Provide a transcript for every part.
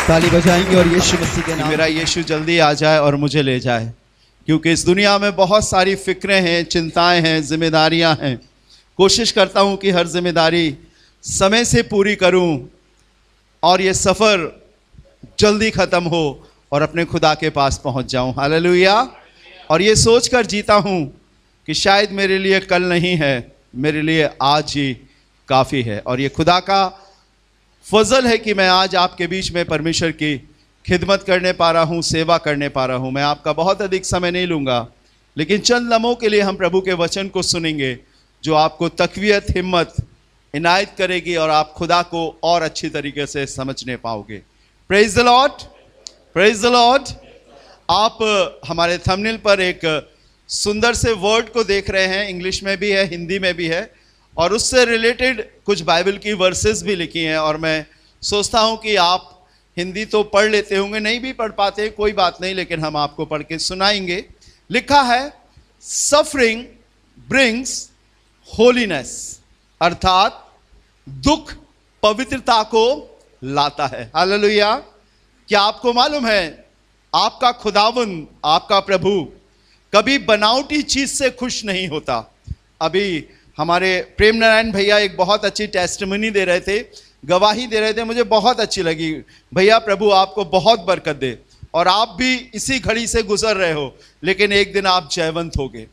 ताली बजाएंगे और यीशु मसीह के नाम मेरा यीशु जल्दी आ जाए और मुझे ले जाए, क्योंकि इस दुनिया में बहुत सारी फिक्रें हैं, चिंताएं हैं, जिम्मेदारियां हैं। कोशिश करता हूं कि हर जिम्मेदारी समय से पूरी करूं और ये सफ़र जल्दी ख़त्म हो और अपने खुदा के पास पहुंच जाऊं। हालेलुया। और ये सोचकर जीता हूं कि शायद मेरे लिए कल नहीं है, मेरे लिए आज ही काफ़ी है। और ये खुदा का फजल है कि मैं आज आपके बीच में परमेश्वर की खिदमत करने पा रहा हूँ, सेवा करने पा रहा हूँ। मैं आपका बहुत अधिक समय नहीं लूँगा, लेकिन चंद लम्हों के लिए हम प्रभु के वचन को सुनेंगे जो आपको तक़वियत, हिम्मत इनायत करेगी और आप खुदा को और अच्छी तरीके से समझने पाओगे। Praise the Lord, praise the Lord. आप हमारे थंबनेल पर एक सुंदर से वर्ड को देख रहे हैं, इंग्लिश में भी है, हिंदी में भी है, और उससे रिलेटेड कुछ बाइबल की वर्सेस भी लिखी हैं। और मैं सोचता हूं कि आप हिंदी तो पढ़ लेते होंगे, नहीं भी पढ़ पाते कोई बात नहीं, लेकिन हम आपको पढ़ के सुनाएंगे। लिखा है सफरिंग ब्रिंग्स होलीनेस, अर्थात दुख पवित्रता को लाता है। हालेलुया। क्या आपको मालूम है आपका खुदावन, आपका प्रभु कभी बनावटी चीज से खुश नहीं होता। अभी हमारे प्रेम नारायण भैया एक बहुत अच्छी टेस्टिमनी दे रहे थे, गवाही दे रहे थे, मुझे बहुत अच्छी लगी। भैया प्रभु आपको बहुत बरकत दे, और आप भी इसी घड़ी से गुजर रहे हो, लेकिन एक दिन आप जयवंत होगे।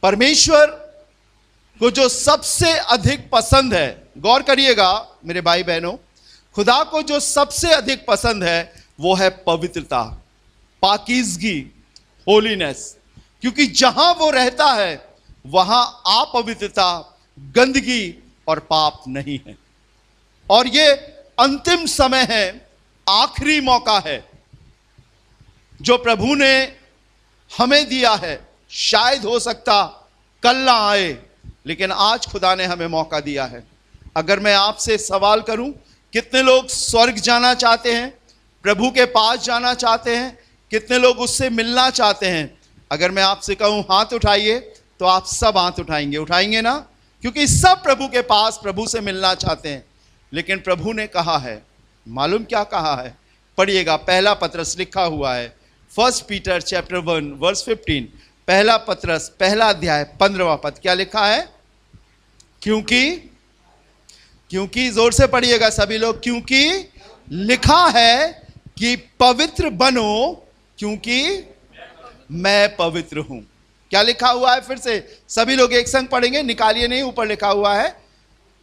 परमेश्वर को जो सबसे अधिक पसंद है, गौर करिएगा मेरे भाई बहनों, खुदा को जो सबसे अधिक पसंद है वो है पवित्रता, पाकीज़गी, होलीनेस। क्योंकि जहां वो रहता है वहां अपवित्रता, गंदगी और पाप नहीं है। और ये अंतिम समय है, आखिरी मौका है जो प्रभु ने हमें दिया है। शायद हो सकता कल ना आए, लेकिन आज खुदा ने हमें मौका दिया है। अगर मैं आपसे सवाल करूं, कितने लोग स्वर्ग जाना चाहते हैं, प्रभु के पास जाना चाहते हैं? कितने लोग उससे मिलना चाहते हैं? अगर मैं आपसे कहूं हाथ उठाइए, तो आप सब हाथ उठाएंगे, उठाएंगे ना? क्योंकि सब प्रभु के पास, प्रभु से मिलना चाहते हैं। लेकिन प्रभु ने कहा है, मालूम क्या कहा है? पढ़िएगा, पहला पत्रस लिखा हुआ है, 1 पीटर चैप्टर 1 वर्स 15, पहला पत्रस पहला अध्याय 15वां पद। क्या लिखा है? क्योंकि जोर से पढ़िएगा सभी लोग, क्योंकि लिखा है कि पवित्र बनो क्योंकि मैं पवित्र हूं। क्या लिखा हुआ है? फिर से सभी लोग एक संग पढ़ेंगे, निकालिए नहीं, ऊपर लिखा हुआ है,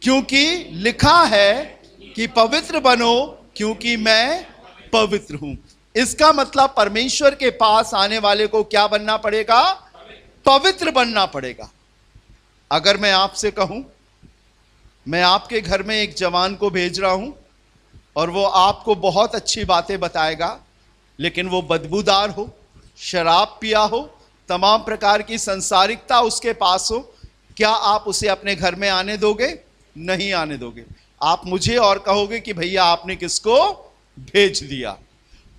क्योंकि लिखा है कि पवित्र बनो क्योंकि मैं पवित्र हूं। इसका मतलब परमेश्वर के पास आने वाले को क्या बनना पड़ेगा? पवित्र बनना पड़ेगा। अगर मैं आपसे कहूं, मैं आपके घर में एक जवान को भेज रहा हूं और वो आपको बहुत अच्छी बातें बताएगा, लेकिन वो बदबूदार हो, शराब पिया हो, तमाम प्रकार की संसारिकता उसके पास हो, क्या आप उसे अपने घर में आने दोगे? नहीं आने दोगे। आप मुझे और कहोगे कि भैया आपने किसको भेज दिया।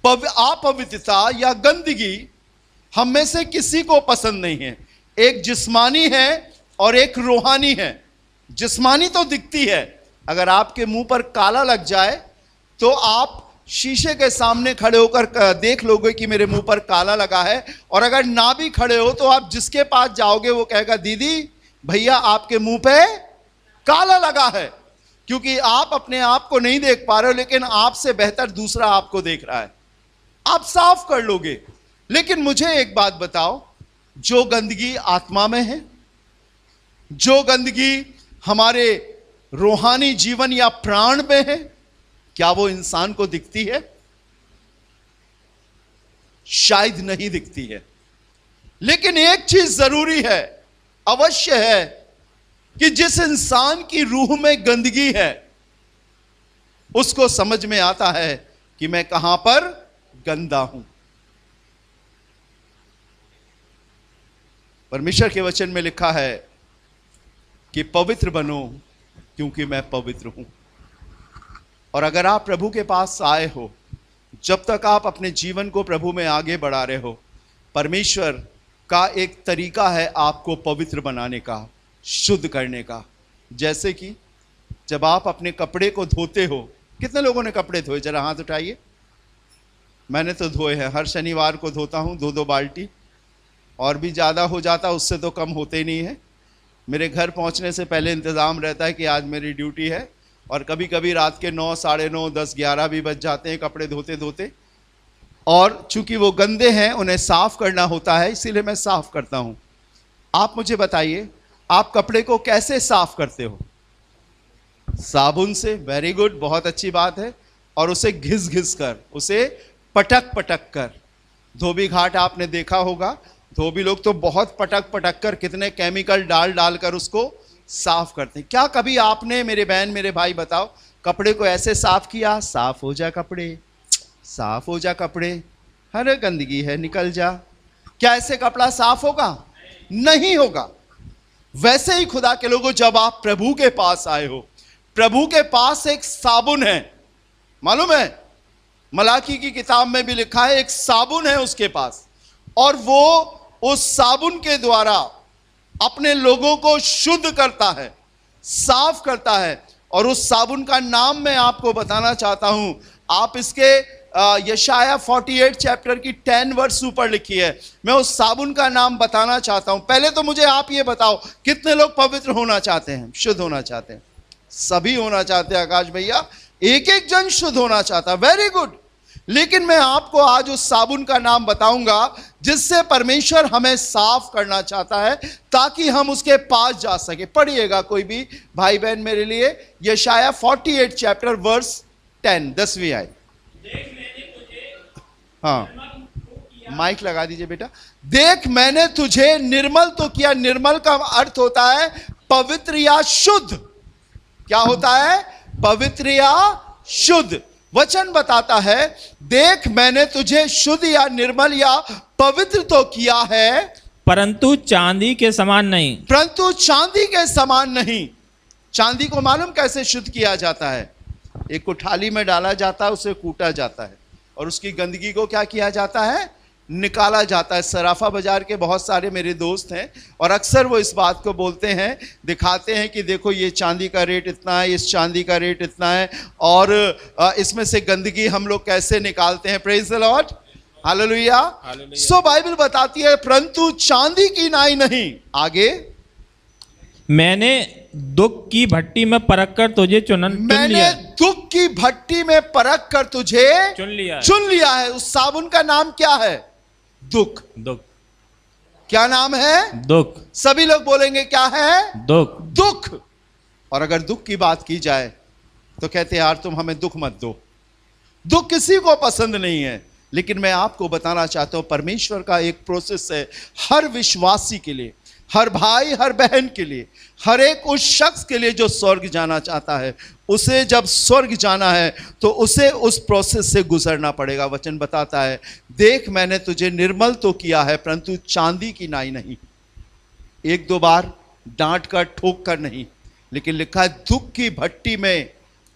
अपवित्रता या गंदगी हम में से किसी को पसंद नहीं है। एक जिस्मानी है और एक रूहानी है। जिस्मानी तो दिखती है, अगर आपके मुंह पर काला लग जाए तो आप शीशे के सामने खड़े होकर देख लोगे कि मेरे मुंह पर काला लगा है, और अगर ना भी खड़े हो तो आप जिसके पास जाओगे वो कहेगा, दीदी भैया आपके मुंह पे काला लगा है। क्योंकि आप अपने आप को नहीं देख पा रहे हो, लेकिन आपसे बेहतर दूसरा आपको देख रहा है, आप साफ कर लोगे। लेकिन मुझे एक बात बताओ, जो गंदगी आत्मा में है, जो गंदगी हमारे रूहानी जीवन या प्राण में है, क्या वो इंसान को दिखती है? शायद नहीं दिखती है। लेकिन एक चीज जरूरी है, अवश्य है, कि जिस इंसान की रूह में गंदगी है उसको समझ में आता है कि मैं कहां पर गंदा हूं। परमेश्वर के वचन में लिखा है कि पवित्र बनो क्योंकि मैं पवित्र हूं। और अगर आप प्रभु के पास आए हो, जब तक आप अपने जीवन को प्रभु में आगे बढ़ा रहे हो, परमेश्वर का एक तरीका है आपको पवित्र बनाने का, शुद्ध करने का। जैसे कि जब आप अपने कपड़े को धोते हो, कितने लोगों ने कपड़े धोए? जरा हाथ उठाइए। मैंने तो धोए हैं, हर शनिवार को धोता हूँ 2-2 बाल्टी, और भी ज़्यादा हो जाता उससे तो कम होते ही नहीं है। मेरे घर पहुँचने से पहले इंतज़ाम रहता है कि आज मेरी ड्यूटी है, और कभी कभी रात के 9, साढ़े 9, 10, 11 भी बज जाते हैं कपड़े धोते धोते, और चूंकि वो गंदे हैं उन्हें साफ़ करना होता है, इसीलिए मैं साफ़ करता हूँ। आप मुझे बताइए, आप कपड़े को कैसे साफ़ करते हो? साबुन से। वेरी गुड, बहुत अच्छी बात है। और उसे घिस घिस कर, उसे पटक पटक कर। धोबी घाट आपने देखा होगा, धोबी लोग तो बहुत पटक पटक कर, कितने केमिकल डाल डाल कर उसको साफ करते हैं। क्या कभी आपने, मेरे बहन मेरे भाई बताओ, कपड़े को ऐसे साफ किया, साफ हो जा कपड़े, साफ हो जा कपड़े, हर गंदगी है निकल जा? क्या ऐसे कपड़ा साफ होगा? नहीं होगा। वैसे ही खुदा के लोगों, जब आप प्रभु के पास आए हो, प्रभु के पास एक साबुन है, मालूम है? मलाकी की किताब में भी लिखा है एक साबुन है उसके पास, और वो उस साबुन के द्वारा अपने लोगों को शुद्ध करता है, साफ करता है। और उस साबुन का नाम मैं आपको बताना चाहता हूं। आप इसके यशाया 48 चैप्टर की 10 वर्स ऊपर लिखी है। मैं उस साबुन का नाम बताना चाहता हूं। पहले तो मुझे आप ये बताओ, कितने लोग पवित्र होना चाहते हैं, शुद्ध होना चाहते हैं? सभी होना चाहते हैं आकाश भैया, एक एक जन शुद्ध होना चाहता है। Very good. लेकिन मैं आपको आज उस साबुन का नाम बताऊंगा जिससे परमेश्वर हमें साफ करना चाहता है, ताकि हम उसके पास जा सके। पढ़िएगा कोई भी भाई बहन मेरे लिए, यशाया 48 चैप्टर वर्स 10, 10वीं आयत। हाँ, माइक लगा दीजिए बेटा। देख मैंने तुझे निर्मल तो किया। निर्मल का अर्थ होता है पवित्र या शुद्ध। क्या होता है? पवित्र या शुद्ध। वचन बताता है, देख मैंने तुझे शुद्ध या निर्मल या पवित्र तो किया है, परंतु चांदी के समान नहीं। परंतु चांदी के समान नहीं। चांदी को मालूम कैसे शुद्ध किया जाता है? एक कुठाली में डाला जाता है, उसे कूटा जाता है, और उसकी गंदगी को क्या किया जाता है? निकाला जाता है। सराफा बाजार के बहुत सारे मेरे दोस्त हैं, और अक्सर वो इस बात को बोलते हैं, दिखाते हैं कि देखो ये चांदी का रेट इतना है, इस चांदी का रेट इतना है, और इसमें से गंदगी हम लोग कैसे निकालते हैं। Praise the lord, hallelujah. So Bible बताती है, परंतु चांदी की नाई नहीं। आगे, मैंने दुख की भट्टी में परख कर तुझे चुन मैंने लिया। दुख की भट्टी में परख कर तुझे चुन लिया है। उस साबुन का नाम क्या है? दुख। दुख। क्या नाम है? दुख। सभी लोग बोलेंगे क्या है? दुख। दुख। और अगर दुख की बात की जाए तो कहते हैं यार तुम हमें दुख मत दो। दुख किसी को पसंद नहीं है, लेकिन मैं आपको बताना चाहता हूं, परमेश्वर का एक प्रोसेस है हर विश्वासी के लिए, हर भाई हर बहन के लिए, हर एक उस शख्स के लिए जो स्वर्ग जाना चाहता है। उसे जब स्वर्ग जाना है तो उसे उस प्रोसेस से गुजरना पड़ेगा। वचन बताता है, देख मैंने तुझे निर्मल तो किया है, परंतु चांदी की नाई नहीं। एक दो बार डांट कर ठोक कर नहीं, लेकिन लिखा है दुख की भट्टी में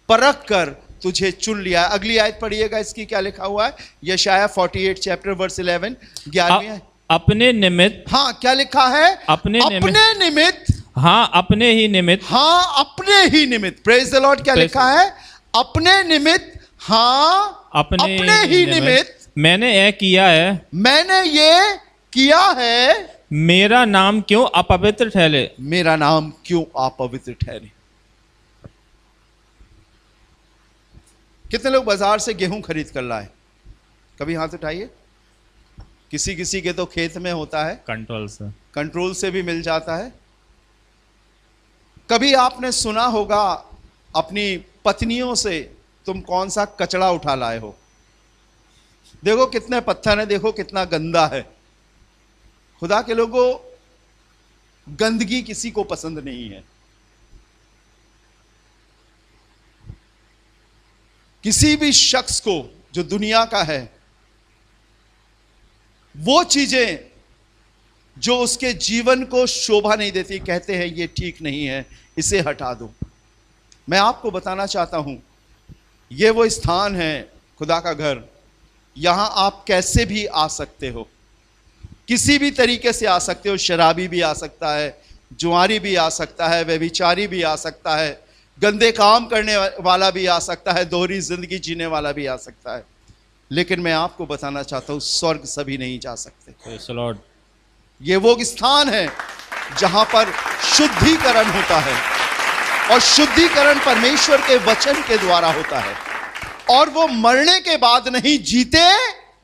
परख कर तुझे चुन लिया है। अगली आयत पढ़िएगा, इसकी क्या लिखा हुआ है? यशाया 48 चैप्टर वर्स 11, 11वीं। अपने निमित्त। हाँ, क्या लिखा है? अपने निमित्त। हाँ, अपने ही निमित्त। हाँ, अपने ही निमित्त। Praise the Lord. क्या लिखा है? अपने निमित्त। हाँ, अपने ही निमित्त मैंने यह किया है। मैंने ये किया है। मेरा नाम क्यों अपवित्र ठहरे? मेरा नाम क्यों अपवित्र ठहरे? कितने लोग बाजार से गेहूं खरीद कर लाए? कभी हाथ उठाइए। किसी किसी के तो खेत में होता है, कंट्रोल से भी मिल जाता है। कभी आपने सुना होगा अपनी पत्नियों से, तुम कौन सा कचरा उठा लाए हो? देखो कितने पत्थर है, देखो कितना गंदा है। खुदा के लोगों, गंदगी किसी को पसंद नहीं है। किसी भी शख्स को जो दुनिया का है, वो चीजें जो उसके जीवन को शोभा नहीं देती, कहते हैं ये ठीक नहीं है, इसे हटा दो। मैं आपको बताना चाहता हूं, ये वो स्थान है, खुदा का घर। यहां आप कैसे भी आ सकते हो, किसी भी तरीके से आ सकते हो। शराबी भी आ सकता है, जुआरी भी आ सकता है, व्यभिचारी भी आ सकता है, गंदे काम करने वाला भी आ सकता है, दोहरी जिंदगी जीने वाला भी आ सकता है। लेकिन मैं आपको बताना चाहता हूं स्वर्ग सभी नहीं जा सकते। Praise the Lord. ये वो स्थान है जहां पर शुद्धिकरण होता है, और शुद्धिकरण परमेश्वर के वचन के द्वारा होता है, और वो मरने के बाद नहीं जीते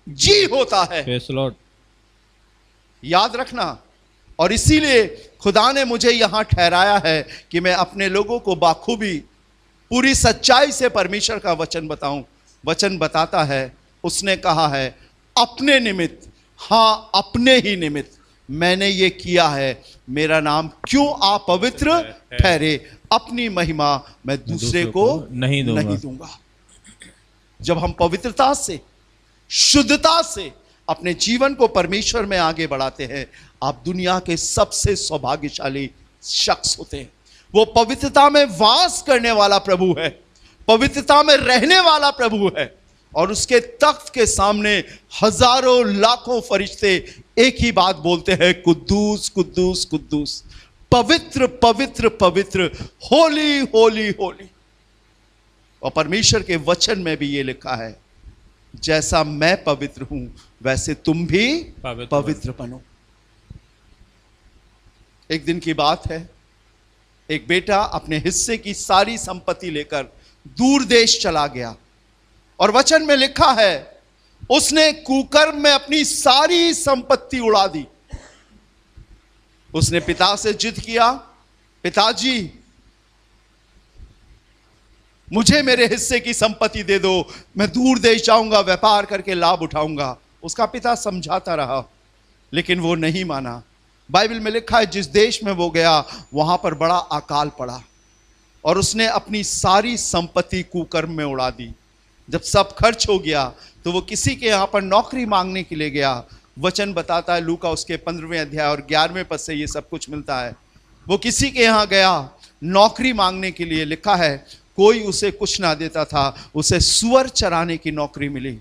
जी होता है। Praise the Lord. याद रखना। और इसीलिए खुदा ने मुझे यहां ठहराया है कि मैं अपने लोगों को बाखूबी पूरी सच्चाई से परमेश्वर का वचन बताऊं। वचन बताता है, उसने कहा है अपने निमित्त, हां अपने ही निमित्त मैंने ये किया है, मेरा नाम क्यों अपवित्र ठहरे, अपनी महिमा मैं दूसरे को नहीं दूंगा। जब हम पवित्रता से, शुद्धता से अपने जीवन को परमेश्वर में आगे बढ़ाते हैं, आप दुनिया के सबसे सौभाग्यशाली शख्स होते हैं। वो पवित्रता में वास करने वाला प्रभु है, पवित्रता में रहने वाला प्रभु है, और उसके तख्त के सामने हजारों लाखों फरिश्ते एक ही बात बोलते हैं, कुद्दूस कुद्दूस कुद्दूस, पवित्र पवित्र पवित्र, होली होली होली। और परमेश्वर के वचन में भी ये लिखा है, जैसा मैं पवित्र हूं वैसे तुम भी पवित्र बनो। एक दिन की बात है, एक बेटा अपने हिस्से की सारी संपत्ति लेकर दूर देश चला गया, और वचन में लिखा है उसने कुकर्म में अपनी सारी संपत्ति उड़ा दी। उसने पिता से जिद किया, पिताजी मुझे मेरे हिस्से की संपत्ति दे दो, मैं दूर देश जाऊंगा, व्यापार करके लाभ उठाऊंगा। उसका पिता समझाता रहा, लेकिन वो नहीं माना। बाइबल में लिखा है जिस देश में वो गया वहां पर बड़ा अकाल पड़ा, और उसने अपनी सारी संपत्ति कुकर्म में उड़ा दी। जब सब खर्च हो गया तो वो किसी के यहाँ पर नौकरी मांगने के लिए गया। वचन बताता है, लूका उसके 15वें अध्याय और 11वें पद से ये सब कुछ मिलता है। वो किसी के यहाँ गया नौकरी मांगने के लिए, लिखा है कोई उसे कुछ ना देता था, उसे सुअर चराने की नौकरी मिली,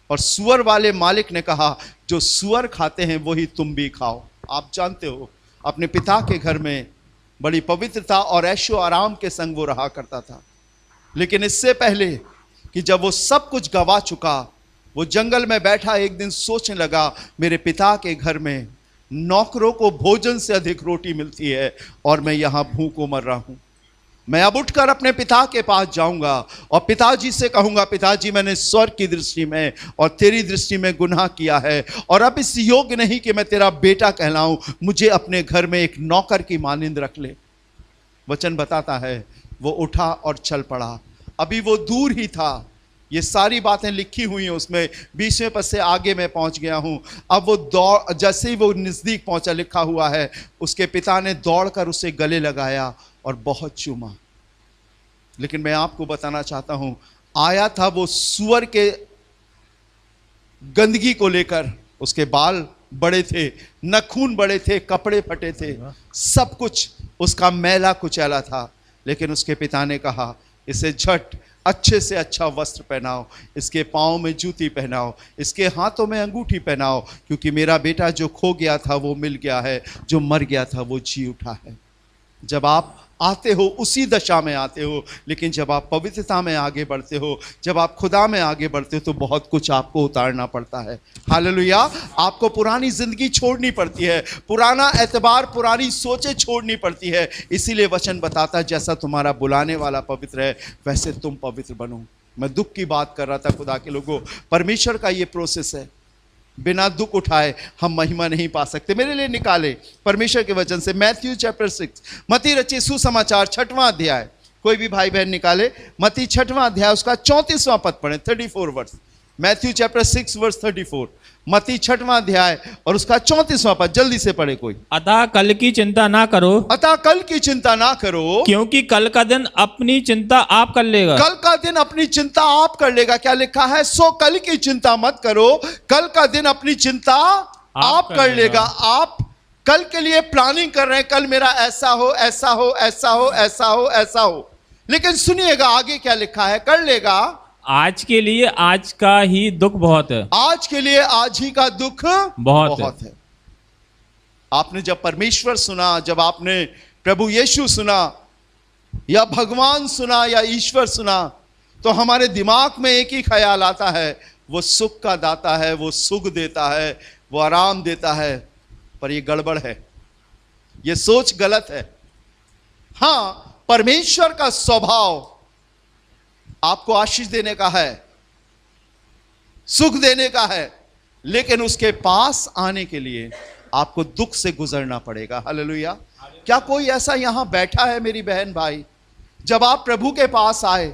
और सुअर वाले मालिक ने कहा जो सुअर खाते हैं वही तुम भी खाओ। आप जानते हो अपने पिता के घर में बड़ी पवित्रता और ऐशो आराम के संग वो रहा करता था, लेकिन इससे पहले कि जब वो सब कुछ गवा चुका, वो जंगल में बैठा एक दिन सोचने लगा, मेरे पिता के घर में नौकरों को भोजन से अधिक रोटी मिलती है और मैं यहाँ भूखों मर रहा हूँ। मैं अब उठकर अपने पिता के पास जाऊंगा और पिताजी से कहूंगा, पिताजी मैंने स्वर्ग की दृष्टि में और तेरी दृष्टि में गुनाह किया है, और अब इस योग्य नहीं कि मैं तेरा बेटा कहलाऊं, मुझे अपने घर में एक नौकर की मानिंद रख ले। वचन बताता है वो उठा और चल पड़ा। अभी वो दूर ही था, ये सारी बातें लिखी हुई हैं उसमें, 20वें पद से आगे मैं पहुंच गया हूं। अब वो दौड़, जैसे ही वो नज़दीक पहुंचा, लिखा हुआ है उसके पिता ने दौड़कर उसे गले लगाया और बहुत चूमा। लेकिन मैं आपको बताना चाहता हूं, आया था वो सुअर के गंदगी को लेकर। उसके बाल बड़े थे, नखून बड़े थे, कपड़े फटे थे, सब कुछ उसका मैला कुचैला था। लेकिन उसके पिता ने कहा इसे झट अच्छे से अच्छा वस्त्र पहनाओ, इसके पाँव में जूती पहनाओ, इसके हाथों में अंगूठी पहनाओ, क्योंकि मेरा बेटा जो खो गया था वो मिल गया है, जो मर गया था वो जी उठा है। जब आप आते हो उसी दशा में आते हो, लेकिन जब आप पवित्रता में आगे बढ़ते हो, जब आप खुदा में आगे बढ़ते हो, तो बहुत कुछ आपको उतारना पड़ता है। हालेलुया। आपको पुरानी जिंदगी छोड़नी पड़ती है, पुराना एतबार, पुरानी सोचें छोड़नी पड़ती है। इसीलिए वचन बताता है जैसा तुम्हारा बुलाने वाला पवित्र है वैसे तुम पवित्र बनो। मैं दुख की बात कर रहा था खुदा के लोगों, परमेश्वर का ये प्रोसेस है। बिना दुख उठाए हम महिमा नहीं पा सकते। मेरे लिए निकाले परमेश्वर के वचन से मैथ्यू चैप्टर 6, मत्ती रचित सुसमाचार 6वां अध्याय। कोई भी भाई बहन निकाले, मत्ती 6वां अध्याय उसका 34वां पद पढ़े, 34 वर्ष। मैथ्यू चैप्टर 6 वर्स 34, मत्ती 6वां अध्याय और उसका 34वां पद, जल्दी से पढ़े कोई। अतः कल की चिंता ना करो, अतः कल की चिंता ना करो, क्योंकि कल का दिन अपनी चिंता आप कर लेगा। कल का दिन अपनी चिंता आप कर लेगा। क्या लिखा है? सो कल की चिंता मत करो, कल का दिन अपनी चिंता आप कर लेगा। आप कल के लिए प्लानिंग कर रहे हैं, कल मेरा ऐसा हो, ऐसा हो, ऐसा हो, ऐसा हो, ऐसा हो, लेकिन सुनिएगा आगे क्या लिखा है, कर लेगा। आज के लिए आज का ही दुख बहुत है, आज के लिए आज ही का दुख बहुत है। आपने जब परमेश्वर सुना, जब आपने प्रभु यीशु सुना या भगवान सुना या ईश्वर सुना, तो हमारे दिमाग में एक ही ख्याल आता है, वो सुख का दाता है, वो सुख देता है, वो आराम देता है। पर ये गड़बड़ है, ये सोच गलत है। हाँ, परमेश्वर का स्वभाव आपको आशीष देने का है, सुख देने का है, लेकिन उसके पास आने के लिए आपको दुख से गुजरना पड़ेगा। हालेलुया। क्या कोई ऐसा यहां बैठा है मेरी बहन भाई, जब आप प्रभु के पास आए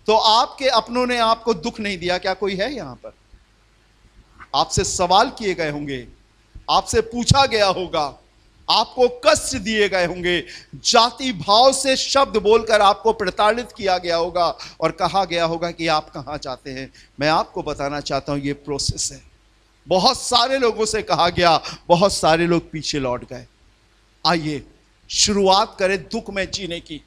तो आपके अपनों ने आपको दुख नहीं दिया? क्या कोई है यहां पर? आपसे सवाल किए गए होंगे, आपसे पूछा गया होगा, आपको कष्ट दिए गए होंगे, जाति भाव से शब्द बोलकर आपको प्रताड़ित किया गया होगा और कहा गया होगा कि आप कहां जाते हैं। मैं आपको बताना चाहता हूं, ये प्रोसेस है। बहुत सारे लोगों से कहा गया, बहुत सारे लोग पीछे लौट गए। आइए शुरुआत करें दुख में जीने की,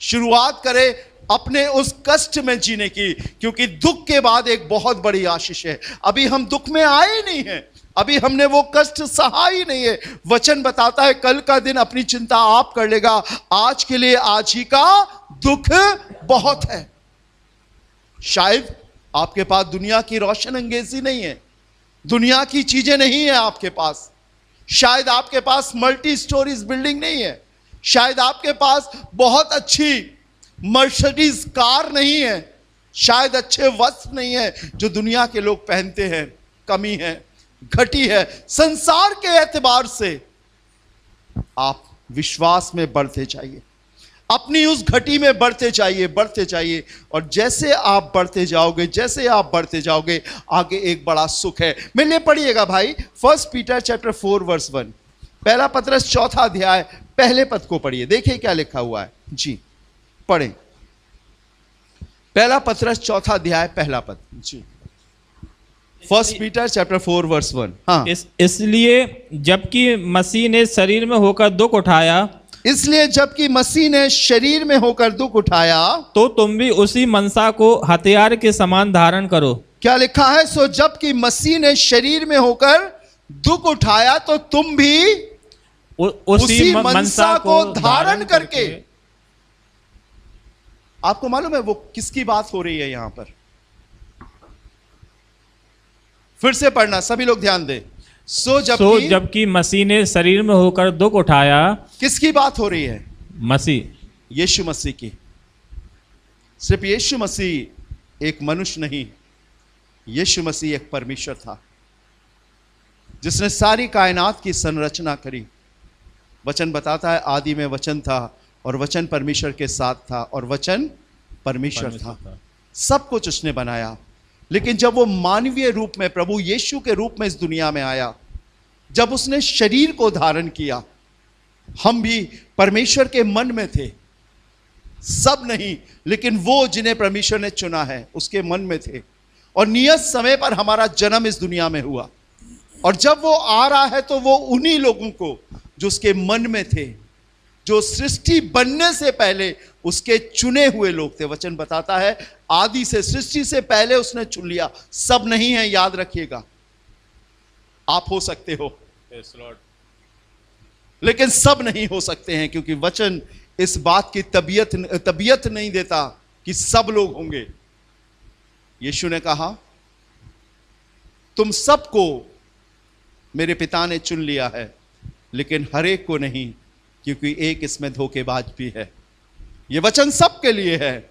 शुरुआत करें अपने उस कष्ट में जीने की, क्योंकि दुख के बाद एक बहुत बड़ी आशीष है। अभी हम दुख में आए ही नहीं हैं, अभी हमने वो कष्ट सहा ही नहीं है। वचन बताता है कल का दिन अपनी चिंता आप कर लेगा, आज के लिए आज ही का दुख बहुत है। शायद आपके पास दुनिया की रोशन अंगेजी नहीं है, दुनिया की चीजें नहीं है आपके पास, शायद आपके पास मल्टी स्टोरीज बिल्डिंग नहीं है, शायद आपके पास बहुत अच्छी मर्सिडीज कार नहीं है, शायद अच्छे वस्त्र नहीं है जो दुनिया के लोग पहनते हैं। कमी है, घटी है। संसार के एतबार से आप विश्वास में बढ़ते जाइए, अपनी उस घटी में बढ़ते जाइए, बढ़ते जाइए। और जैसे आप बढ़ते जाओगे, जैसे आप बढ़ते जाओगे, आगे एक बड़ा सुख है। मेरे लिए पढ़िएगा भाई, 1 पीटर चैप्टर 4 वर्स 1, पहला पत्रस 4 अध्याय पहले पद को पढ़िए। देखिए क्या लिखा हुआ है जी, पढ़ें। पहला पत्रस 4 अध्याय पहला पद जी, 1 पीटर चैप्टर 4 वर्स 1। हाँ, इसलिए जबकि मसीह ने शरीर में होकर दुख उठाया, इसलिए जबकि मसीह ने शरीर में होकर दुख उठाया, तो तुम भी उसी मनसा को हथियार के समान धारण करो। क्या लिखा है? सो जबकि मसीह ने शरीर में होकर दुख उठाया, तो तुम भी उसी मनसा को धारण करके। आपको मालूम है वो किसकी बात हो रही है यहां पर? फिर से पढ़ना, सभी लोग ध्यान दें। सो जबकि मसीह ने शरीर में होकर दुख उठाया। किसकी बात हो रही है? मसीह, यीशु मसीह की। सिर्फ यीशु मसीह एक मनुष्य नहीं, यीशु मसीह एक परमेश्वर था जिसने सारी कायनात की संरचना करी। वचन बताता है आदि में वचन था और वचन परमेश्वर के साथ था और वचन परमेश्वर था। सब कुछ उसने बनाया। लेकिन जब वो मानवीय रूप में प्रभु यीशु के रूप में इस दुनिया में आया, जब उसने शरीर को धारण किया, हम भी परमेश्वर के मन में थे। सब नहीं, लेकिन वो जिन्हें परमेश्वर ने चुना है उसके मन में थे। और नियत समय पर हमारा जन्म इस दुनिया में हुआ। और जब वो आ रहा है तो वो उन्हीं लोगों को जो उसके मन में थे, जो सृष्टि बनने से पहले उसके चुने हुए लोग थे। वचन बताता है आदि से, सृष्टि से पहले उसने चुन लिया। सब नहीं है, याद रखिएगा। आप हो सकते हो, लेकिन सब नहीं हो सकते हैं, क्योंकि वचन इस बात की तबीयत नहीं देता कि सब लोग होंगे। यीशु ने कहा तुम सबको मेरे पिता ने चुन लिया है, लेकिन हर एक को नहीं, क्योंकि एक इसमें धोखेबाज भी है। यह वचन सबके लिए है,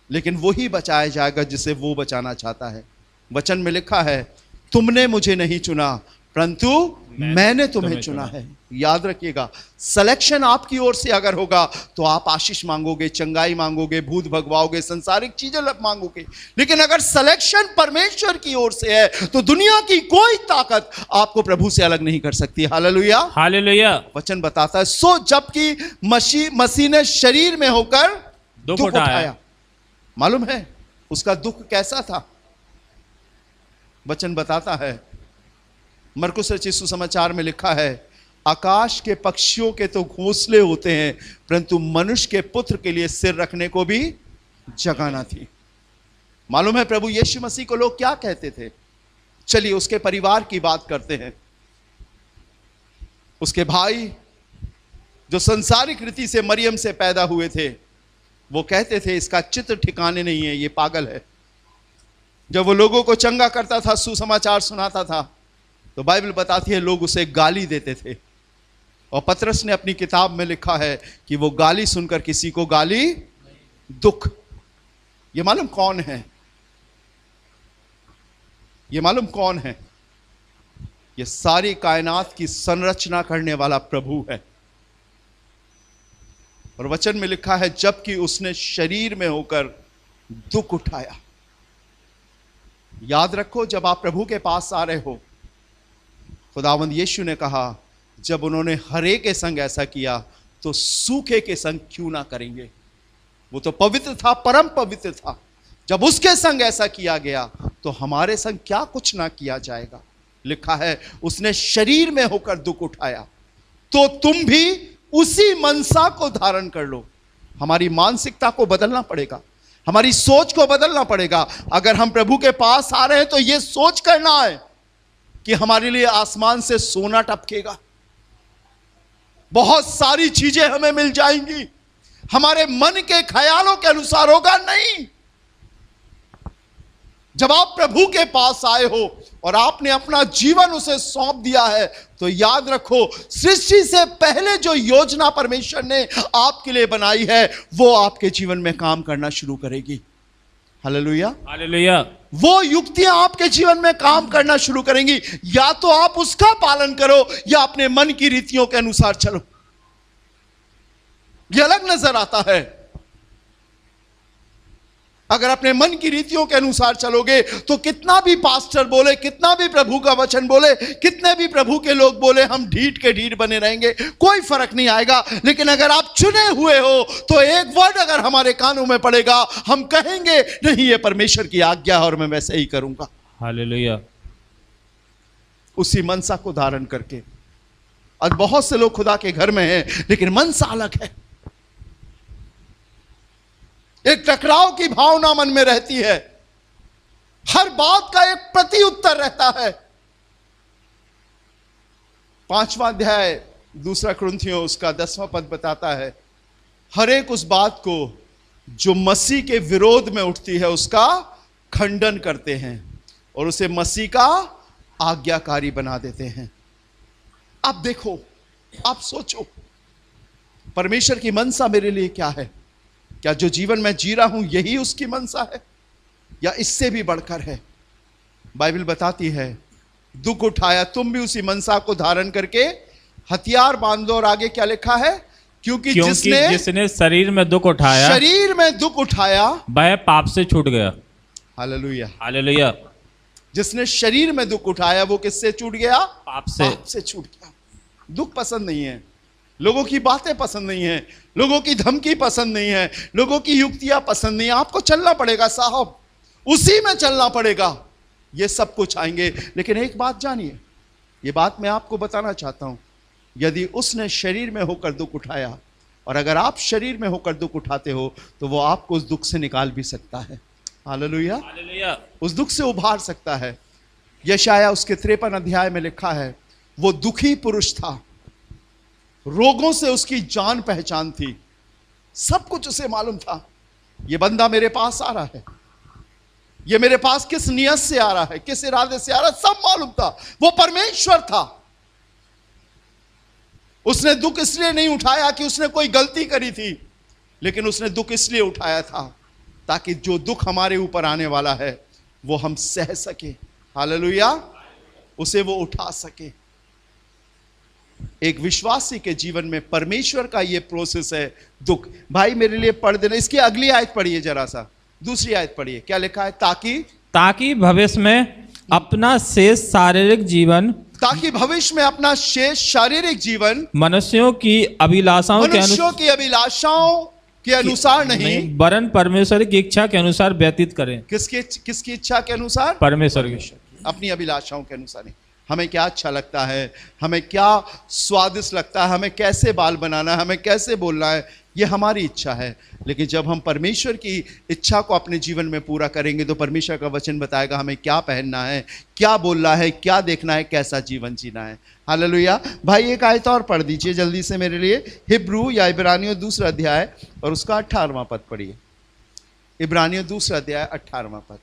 लेकिन वही बचाया जाएगा जिसे वो बचाना चाहता है। वचन में लिखा है तुमने मुझे नहीं चुना, परंतु मैंने तुम्हें चुना है। याद रखिएगा, सिलेक्शन आपकी ओर से अगर होगा तो आप आशीष मांगोगे, चंगाई मांगोगे, भूत भगवाओगे, संसारिक चीजें मांगोगे। लेकिन अगर सिलेक्शन परमेश्वर की ओर से है तो दुनिया की कोई ताकत आपको प्रभु से अलग नहीं कर सकती। Hallelujah, hallelujah. वचन बताता है सो जबकि मसीह ने शरीर में होकर दुख उठाया। मालूम है उसका दुख कैसा था? वचन बताता है, मरकुस रचित सुसमाचार में लिखा है आकाश के पक्षियों के तो घोंसले होते हैं, परंतु मनुष्य के पुत्र के लिए सिर रखने को भी जगह ना थी। मालूम है प्रभु यीशु मसीह को लोग क्या कहते थे? चलिए उसके परिवार की बात करते हैं। उसके भाई जो संसारिक रीति से मरियम से पैदा हुए थे, वो कहते थे इसका चित्र ठिकाने नहीं है, ये पागल है। जब वो लोगों को चंगा करता था, सुसमाचार सुनाता था, तो बाइबल बताती है लोग उसे गाली देते थे। और पतरस ने अपनी किताब में लिखा है कि वो गाली सुनकर किसी को गाली दुख। ये मालूम कौन है? ये मालूम कौन है? ये सारी कायनात की संरचना करने वाला प्रभु है। और वचन में लिखा है जबकि उसने शरीर में होकर दुख उठाया। याद रखो, जब आप प्रभु के पास आ रहे हो, खुदावंद यीशु ने कहा जब उन्होंने हरे के संग ऐसा किया तो सूखे के संग क्यों ना करेंगे। वो तो पवित्र था, परम पवित्र था। जब उसके संग ऐसा किया गया तो हमारे संग क्या कुछ ना किया जाएगा। लिखा है उसने शरीर में होकर दुख उठाया, तो तुम भी उसी मनसा को धारण कर लो। हमारी मानसिकता को बदलना पड़ेगा, हमारी सोच को बदलना पड़ेगा। अगर हम प्रभु के पास आ रहे हैं तो यह सोच करना है कि हमारे लिए आसमान से सोना टपकेगा, बहुत सारी चीजें हमें मिल जाएंगी, हमारे मन के ख्यालों के अनुसार होगा नहीं। जब आप प्रभु के पास आए हो और आपने अपना जीवन उसे सौंप दिया है, तो याद रखो सृष्टि से पहले जो योजना परमेश्वर ने आपके लिए बनाई है वो आपके जीवन में काम करना शुरू करेगी। Hallelujah, hallelujah. वो युक्तियां आपके जीवन में काम करना शुरू करेंगी। या तो आप उसका पालन करो या अपने मन की रीतियों के अनुसार चलो। ये अलग नजर आता है। अगर अपने मन की रीतियों के अनुसार चलोगे तो कितना भी पास्टर बोले, कितना भी प्रभु का वचन बोले, कितने भी प्रभु के लोग बोले, हम ढीठ के ढीठ बने रहेंगे, कोई फर्क नहीं आएगा। लेकिन अगर आप चुने हुए हो तो एक वर्ड अगर हमारे कानों में पड़ेगा, हम कहेंगे नहीं, ये परमेश्वर की आज्ञा है और मैं वैसे ही करूंगा। हालेलुया। उसी मनसा को धारण करके। आज बहुत से लोग खुदा के घर में हैं लेकिन मनसा अलग है। एक टकराव की भावना मन में रहती है, हर बात का एक प्रति उत्तर रहता है। 5वां अध्याय 2 कुरिन्थियों उसका 10वां पद बताता है, हर एक उस बात को जो मसीह के विरोध में उठती है उसका खंडन करते हैं और उसे मसीह का आज्ञाकारी बना देते हैं। आप देखो, आप सोचो, परमेश्वर की मनसा मेरे लिए क्या है? क्या जो जीवन मैं जी रहा हूं यही उसकी मनसा है या इससे भी बढ़कर है? बाइबल बताती है दुख उठाया, तुम भी उसी मनसा को धारण करके हथियार बांधो। और आगे क्या लिखा है? क्योंकि जिसने शरीर में दुख उठाया, शरीर में दुख उठाया वह पाप से छूट गया। Hallelujah, hallelujah. जिसने शरीर में दुख उठाया वो किससे छूट गया? पाप से छूट गया। दुख पसंद नहीं है, लोगों की बातें पसंद नहीं है, लोगों की धमकी पसंद नहीं है, लोगों की युक्तियां पसंद नहीं है। आपको चलना पड़ेगा साहब, उसी में चलना पड़ेगा। ये सब कुछ आएंगे, लेकिन एक बात जानिए, ये बात मैं आपको बताना चाहता हूं, यदि उसने शरीर में होकर दुख उठाया और अगर आप शरीर में होकर दुख उठाते हो तो वो आपको उस दुख से निकाल भी सकता है। Hallelujah, hallelujah. उस दुख से उभार सकता है। यशाया उसके 53 अध्याय में लिखा है, वो दुखी पुरुष था, रोगों से उसकी जान पहचान थी, सब कुछ उसे मालूम था। ये बंदा मेरे पास आ रहा है, ये मेरे पास किस नियत से आ रहा है, किस इरादे से आ रहा है, सब मालूम था। वो परमेश्वर था। उसने दुख इसलिए नहीं उठाया कि उसने कोई गलती करी थी, लेकिन उसने दुख इसलिए उठाया था ताकि जो दुख हमारे ऊपर आने वाला है वो हम सह सके। हालेलुया, उसे वो उठा सके। एक विश्वासी के जीवन में परमेश्वर का ये प्रोसेस है दुख। भाई मेरे लिए पढ़ देना, इसकी अगली आयत पढ़िए, जरा सा दूसरी आयत पढ़िए, क्या लिखा है? ताकि भविष्य में अपना शेष शारीरिक जीवन, ताकि भविष्य में अपना शेष शारीरिक जीवन मनुष्यों की अभिलाषाओं के अनुसार नहीं, वरन परमेश्वर की इच्छा के अनुसार व्यतीत करें। किसकी इच्छा के अनुसार? परमेश्वर की। अपनी अभिलाषाओं के अनुसार नहीं। हमें क्या अच्छा लगता है, हमें क्या स्वादिष्ट लगता है, हमें कैसे बाल बनाना है, हमें कैसे बोलना है, ये हमारी इच्छा है। लेकिन जब हम परमेश्वर की इच्छा को अपने जीवन में पूरा करेंगे तो परमेश्वर का वचन बताएगा हमें क्या पहनना है, क्या बोलना है, क्या देखना है, कैसा जीवन जीना है। हालेलुया। भाई एक आयत और पढ़ दीजिए जल्दी से मेरे लिए, हिब्रू या इब्रानियों 2 अध्याय और उसका 18वां पद पढ़िए। इब्रानियों 2 अध्याय 18वां पद।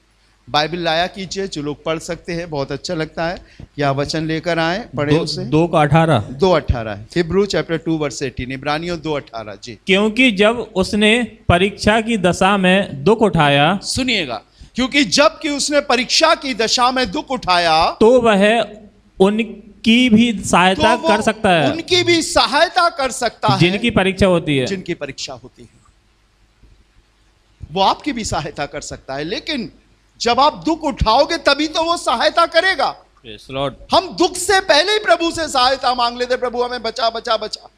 बाइबल लाया कीजिए, जो लोग पढ़ सकते हैं, बहुत अच्छा लगता है कि आप वचन लेकर आए, पढ़े उसे। 2:18 2:18 है, हिब्रू चैप्टर 2 वर्स 18, इब्रानियों 2:18 जी। क्योंकि जब उसने परीक्षा की दशा में दुख उठाया सुनिएगा, क्योंकि जबकि उसने परीक्षा की दशा में दुख उठाया तो वह उनकी भी सहायता वो कर सकता है उनकी भी सहायता कर सकता है जिनकी परीक्षा होती है। जिनकी परीक्षा होती है। वो आपकी भी सहायता कर सकता है, लेकिन जब आप दुख उठाओगे तभी तो वो सहायता करेगा। Praise Lord। हम दुख से पहले ही प्रभु से सहायता मांग लेते, प्रभु हमें बचा बचा बचा।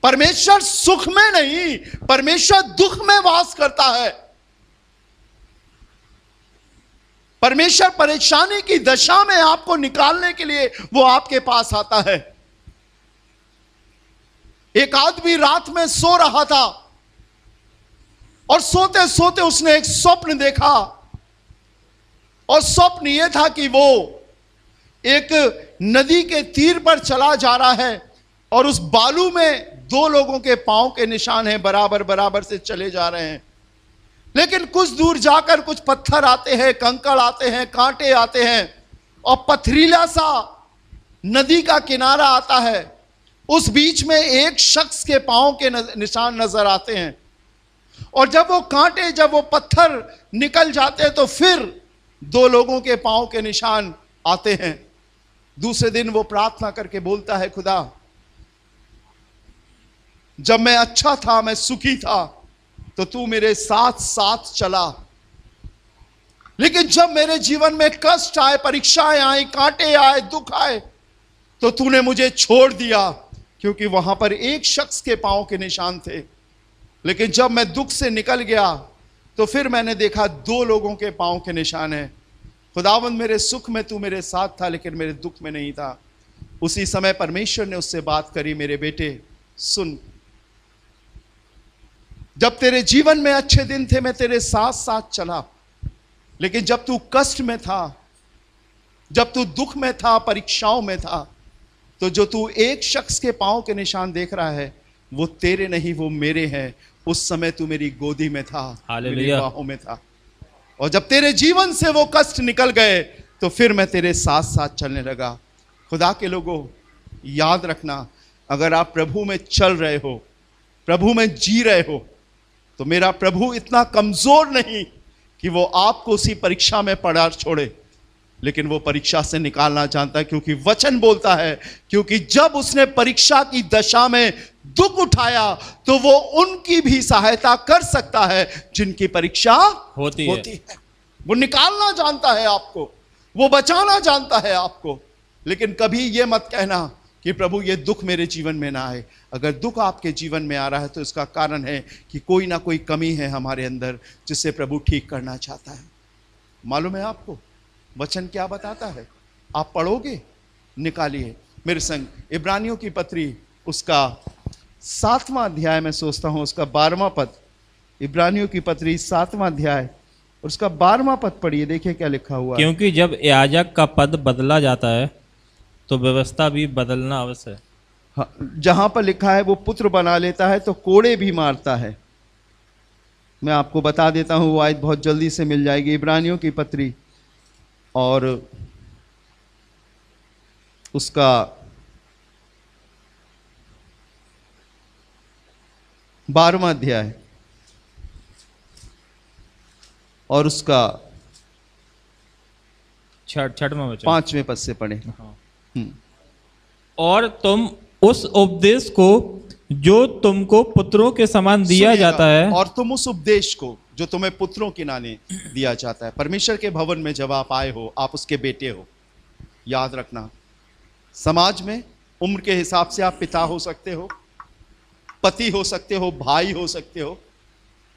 परमेश्वर सुख में नहीं, परमेश्वर दुख में वास करता है। परमेश्वर परेशानी की दशा में आपको निकालने के लिए वो आपके पास आता है। एक आदमी रात में सो रहा था और सोते सोते उसने एक स्वप्न देखा, और स्वप्न यह था कि वो एक नदी के तीर पर चला जा रहा है और उस बालू में 2 लोगों के पांव के निशान हैं, बराबर बराबर से चले जा रहे हैं। लेकिन कुछ दूर जाकर कुछ पत्थर आते हैं, कंकड़ आते हैं, कांटे आते हैं, और पथरीला सा नदी का किनारा आता है। उस बीच में एक शख्स के पांव के निशान नजर आते हैं, और जब वो कांटे, जब वो पत्थर निकल जाते हैं तो फिर 2 लोगों के पांव के निशान आते हैं। दूसरे दिन वो प्रार्थना करके बोलता है, खुदा जब मैं अच्छा था, मैं सुखी था, तो तू मेरे साथ साथ चला, लेकिन जब मेरे जीवन में कष्ट आए, परीक्षाएं आई, कांटे आए, दुख आए, तो तूने मुझे छोड़ दिया। क्योंकि वहां पर एक शख्स के पांव के निशान थे, लेकिन जब मैं दुख से निकल गया तो फिर मैंने देखा 2 लोगों के पांव के निशान हैं। खुदावंद मेरे सुख में तू मेरे साथ था, लेकिन मेरे दुख में नहीं था। उसी समय परमेश्वर ने उससे बात करी, मेरे बेटे सुन, जब तेरे जीवन में अच्छे दिन थे मैं तेरे साथ साथ चला, लेकिन जब तू कष्ट में था, जब तू दुख में था, परीक्षाओं में था, तो जो तू एक शख्स के पांव के निशान देख रहा है वो तेरे नहीं, वो मेरे हैं। उस समय तू मेरी गोदी में था, मेरी बाहों में था, और जब तेरे जीवन से वो कष्ट निकल गए तो फिर मैं तेरे साथ साथ चलने लगा। खुदा के लोगों, याद रखना, अगर आप प्रभु में चल रहे हो, प्रभु में जी रहे हो, तो मेरा प्रभु इतना कमजोर नहीं कि वो आपको उसी परीक्षा में पड़ा छोड़े, लेकिन वो परीक्षा से निकालना जानता है। क्योंकि वचन बोलता है, क्योंकि जब उसने परीक्षा की दशा में दुख उठाया तो वो उनकी भी सहायता कर सकता है जिनकी परीक्षा होती है। वो निकालना जानता है आपको, वो बचाना जानता है आपको। लेकिन कभी ये मत कहना कि प्रभु ये दुख मेरे जीवन में ना आए। अगर दुख आपके जीवन में आ रहा है तो इसका कारण है कि कोई ना कोई कमी है हमारे अंदर, जिससे प्रभु ठीक करना चाहता है। मालूम है आपको वचन क्या बताता है? आप पढ़ोगे, निकालिए मेरे संग इब्रानियों की पत्री, उसका 7वां अध्याय, मैं सोचता हूं उसका 12वां पद। इब्रानियों की पत्री 7वां अध्याय और उसका 12वां पद पढ़िए, देखिए क्या लिखा हुआ है। क्योंकि जब याजक का पद बदला जाता है तो व्यवस्था भी बदलना अवश्य है। हाँ, जहां पर लिखा है वो पुत्र बना लेता है तो कोड़े भी मारता है। मैं आपको बता देता हूं, वो आयत बहुत जल्दी से मिल जाएगी। इब्रानियों की पत्री और उसका 12वां अध्याय और उसका 6वां वचन 5वें पद से पढ़े। और तुम उस उपदेश को जो तुमको पुत्रों के समान दिया जाता है, और तुम उस उपदेश को जो तुम्हें पुत्रों के नाने दिया जाता है। परमेश्वर के भवन में जब आप आए हो, आप उसके बेटे हो। याद रखना, समाज में उम्र के हिसाब से आप पिता हो सकते हो, पति हो सकते हो, भाई हो सकते हो,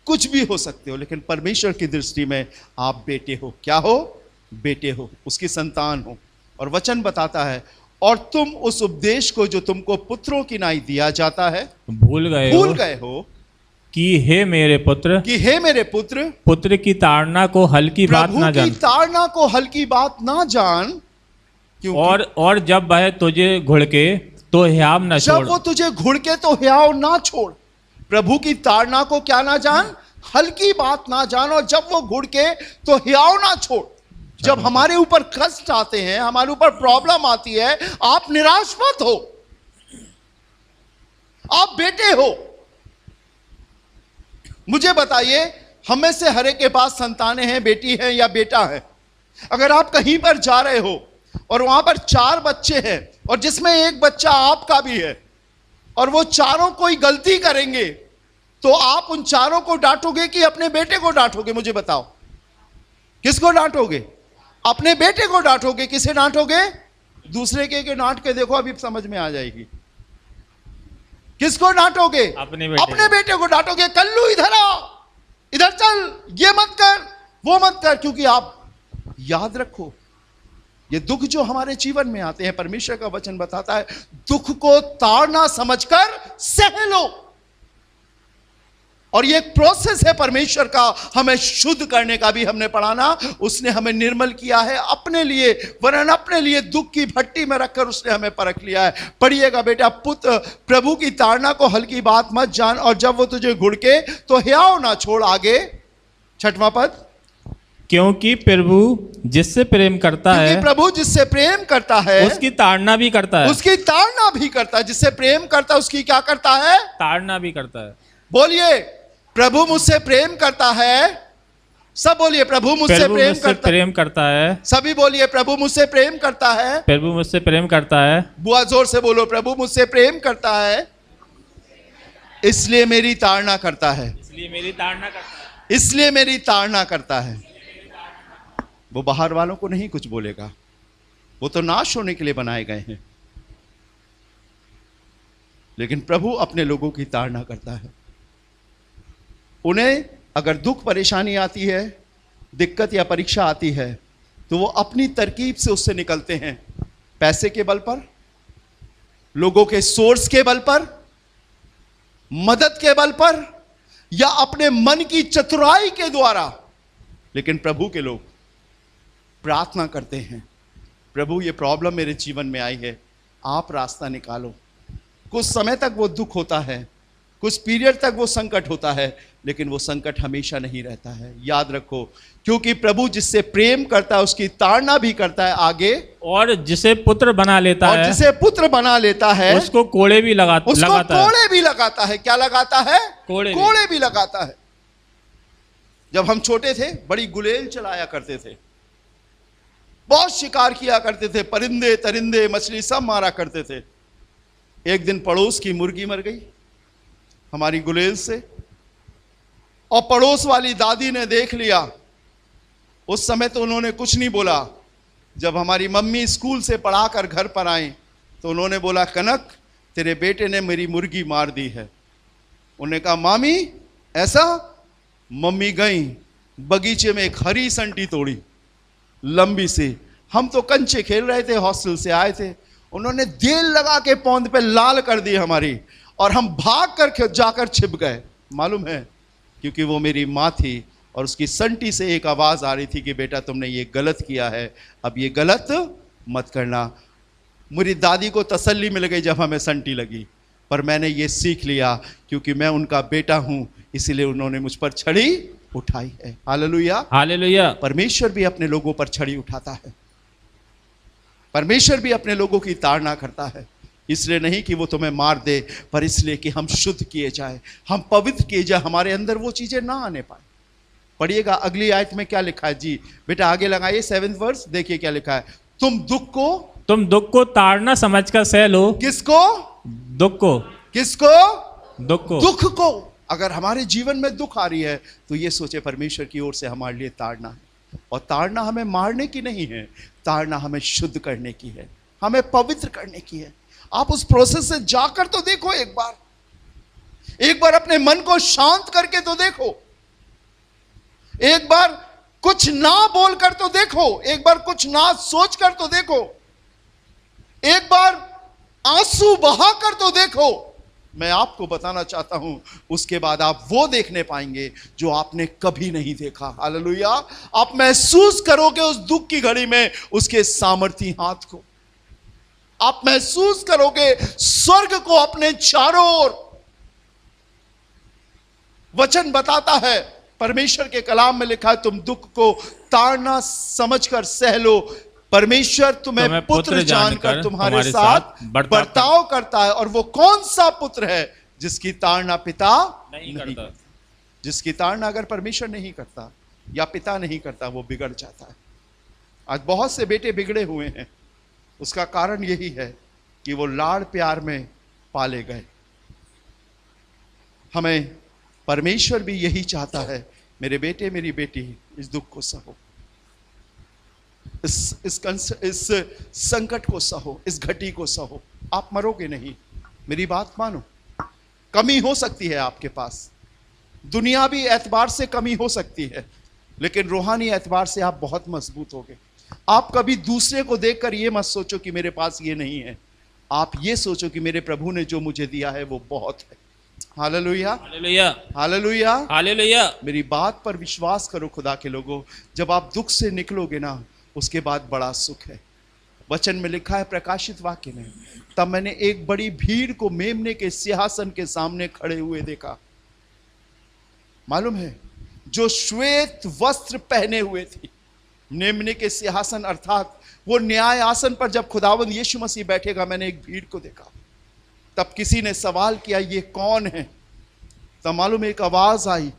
कुछ भी हो सकते हो, लेकिन परमेश्वर की दृष्टि में आप बेटे हो। क्या हो? बेटे हो, उसकी संतान हो। और वचन बताता है, और तुम उस उपदेश को जो तुमको पुत्रों की नाई दिया जाता है भूल गए हो कि हे मेरे पुत्र, पुत्र की ताड़ना को हल्की बात ना जान, ताड़ना को हल्की बात ना जान। और जब वह तुझे घुड़के तो हियाव न छोड़, जब वो तुझे घुड़के तो हियाव ना छोड़। प्रभु की ताड़ना को क्या ना जान? हल्की बात ना जानो, जब वो घुड़के तो हियाव ना छोड़। जब हमारे ऊपर कष्ट आते हैं, हमारे ऊपर प्रॉब्लम आती है, आप निराश मत हो। आप बेटे हो। मुझे बताइए, हम में से हर एक के पास संतानें हैं, बेटी है या बेटा है। अगर आप कहीं पर जा रहे हो और वहां पर 4 बच्चे हैं और जिसमें एक बच्चा आपका भी है और वो चारों कोई गलती करेंगे, तो आप उन चारों को डांटोगे कि अपने बेटे को डांटोगे? मुझे बताओ, किसको डांटोगे? अपने बेटे को डांटोगे। किसे डांटोगे? दूसरे के डांट के देखो, अभी समझ में आ जाएगी। किसको डांटोगे? अपने बेटे को डांटोगे। कल्लू इधर आ, इधर चल, ये मत कर, वो मत कर। क्योंकि आप याद रखो, ये दुख जो हमारे जीवन में आते हैं, परमेश्वर का वचन बताता है, दुख को ताड़ना समझकर सह लो। और ये एक प्रोसेस है परमेश्वर का हमें शुद्ध करने का। भी हमने पढ़ा ना, उसने हमें निर्मल किया है अपने लिए, वरन अपने लिए दुख की भट्टी में रखकर उसने हमें परख लिया है। पढ़िएगा बेटा, पुत्र प्रभु की ताड़ना को हल्की बात मत जान, और जब वो तुझे घुड़के तो हियाव ना छोड़। आगे 6वां पद, क्योंकि प्रभु जिससे प्रेम करता है, प्रभु जिससे प्रेम करता है उसकी ताड़ना भी करता है। उसकी ताड़ना भी करता है। जिससे प्रेम करता है उसकी क्या करता है? ताड़ना भी करता है। बोलिए, प्रभु मुझसे प्रेम करता है। सब बोलिए, प्रभु मुझसे प्रेम करता है। सभी बोलिए, प्रभु मुझसे प्रेम करता है। प्रभु मुझसे प्रेम करता है। बुआ जोर से बोलो, प्रभु मुझसे प्रेम करता है, इसलिए मेरी ताड़ना करता है। इसलिए मेरी ताड़ना करता है। इसलिए मेरी ताड़ना करता है। वो बाहर वालों को नहीं कुछ बोलेगा, वो तो नाश होने के लिए बनाए गए हैं, लेकिन प्रभु अपने लोगों की ताड़ना करता है। उन्हें अगर दुख परेशानी आती है, दिक्कत या परीक्षा आती है, तो वो अपनी तरकीब से उससे निकलते हैं। पैसे के बल पर, लोगों के सोर्स के बल पर, मदद के बल पर, या अपने मन की चतुराई के द्वारा। लेकिन प्रभु के लोग प्रार्थना करते हैं, प्रभु ये प्रॉब्लम मेरे जीवन में आई है, आप रास्ता निकालो। कुछ समय तक वो दुख होता है, कुछ पीरियड तक वो संकट होता है, लेकिन वो संकट हमेशा नहीं रहता है। याद रखो, क्योंकि प्रभु जिससे प्रेम करता है उसकी ताड़ना भी करता है। आगे, और जिसे पुत्र बना लेता है, जिसे पुत्र बना लेता है उसको कोड़े भी लगाता है। क्या लगाता है? कोड़े भी लगाता है। जब हम छोटे थे, बड़ी गुलेल चलाया करते थे, बहुत शिकार किया करते थे, परिंदे तरिंदे मछली सब मारा करते थे। एक दिन पड़ोस की मुर्गी मर गई हमारी गुलेल से, और पड़ोस वाली दादी ने देख लिया। उस समय तो उन्होंने कुछ नहीं बोला। जब हमारी मम्मी स्कूल से पढ़ाकर घर पर आई तो उन्होंने बोला, कनक तेरे बेटे ने मेरी मुर्गी मार दी है। उन्होंने कहा, मामी ऐसा? मम्मी गई, बगीचे में एक हरी संटी तोड़ी लंबी सी। हम तो कंचे खेल रहे थे, हॉस्टल से आए थे। उन्होंने तेल लगा के पौंद पे लाल कर दी हमारी, और हम भाग कर जाकर छिप गए। मालूम है, क्योंकि वो मेरी माँ थी और उसकी संटी से एक आवाज़ आ रही थी कि बेटा तुमने ये गलत किया है, अब ये गलत मत करना। मेरी दादी को तसल्ली मिल गई जब हमें संटी लगी, पर मैंने ये सीख लिया क्योंकि मैं उनका बेटा हूँ, इसीलिए उन्होंने मुझ पर छड़ी उठाई है। Hallelujah, hallelujah. परमेश्वर भी अपने लोगों पर छड़ी उठाता है। परमेश्वर भी अपने लोगों की ताड़ना करता है, इसलिए नहीं कि वो तुम्हें मार दे, पर इसलिए कि हम शुद्ध किए जाए, हम पवित्र किए जाए, हमारे अंदर वो चीजें ना आने पाए। पढ़िएगा अगली आयत में क्या लिखा है जी, बेटा आगे लगाइए 7वां वर्स, देखिए क्या लिखा है। तुम दुख को ताड़ना समझकर सह लो। किसको? दुख को। किसको? दुख को। अगर हमारे जीवन में दुख आ रही है तो ये सोचे परमेश्वर की ओर से हमारे लिए ताड़ना है, और ताड़ना हमें मारने की नहीं है, ताड़ना हमें शुद्ध करने की है, हमें पवित्र करने की है। आप उस प्रोसेस से जाकर तो देखो, एक बार अपने मन को शांत करके तो देखो, एक बार कुछ ना बोलकर तो देखो, एक बार कुछ ना सोचकर तो देखो, एक बार आंसू बहाकर तो देखो। मैं आपको बताना चाहता हूं, उसके बाद आप वो देखने पाएंगे जो आपने कभी नहीं देखा। हालेलुया। आप महसूस करोगे उस दुख की घड़ी में उसके सामर्थी हाथ को, आप महसूस करोगे स्वर्ग को अपने चारों ओर। वचन बताता है, परमेश्वर के कलाम में लिखा है, तुम दुख को ताड़ना समझकर सह लो, परमेश्वर तुम्हें पुत्र जानकर तुम्हारे साथ बर्ताव करता है। और वो कौन सा पुत्र है जिसकी ताड़ना पिता नहीं करता। जिसकी ताड़ना अगर परमेश्वर नहीं करता या पिता नहीं करता, वो बिगड़ जाता है। आज बहुत से बेटे बिगड़े हुए हैं, उसका कारण यही है कि वो लाड़ प्यार में पाले गए। हमें परमेश्वर भी यही चाहता है, मेरे बेटे मेरी बेटी इस दुख को सहो, इस संकट को सहो, इस घटी को सहो। आप मरोगे नहीं, मेरी बात मानो। कमी हो सकती है आपके पास, दुनियावी एतबार से कमी हो सकती है, लेकिन रूहानी एतबार से आप बहुत मजबूत होगे। आप कभी दूसरे को देखकर ये मत सोचो कि मेरे पास ये नहीं है, आप ये सोचो कि मेरे प्रभु ने जो मुझे दिया है वो बहुत है। Hallelujah, hallelujah, hallelujah, hallelujah. मेरी बात पर विश्वास करो खुदा के लोगों, जब आप दुख से निकलोगे ना, उसके बाद बड़ा सुख है। वचन में लिखा है, प्रकाशित वाक्य में, तब मैंने एक बड़ी भीड़ को मेमने के सिंहासन के सामने खड़े हुए देखा। मालूम है, जो श्वेत वस्त्र पहने हुए थी। मेमने के सिंहासन अर्थात वो न्याय आसन पर जब खुदावंद यीशु मसीह बैठेगा, मैंने एक भीड़ को देखा। तब किसी ने सवाल किया, ये कौन है? तब मालूम एक आवाज आई,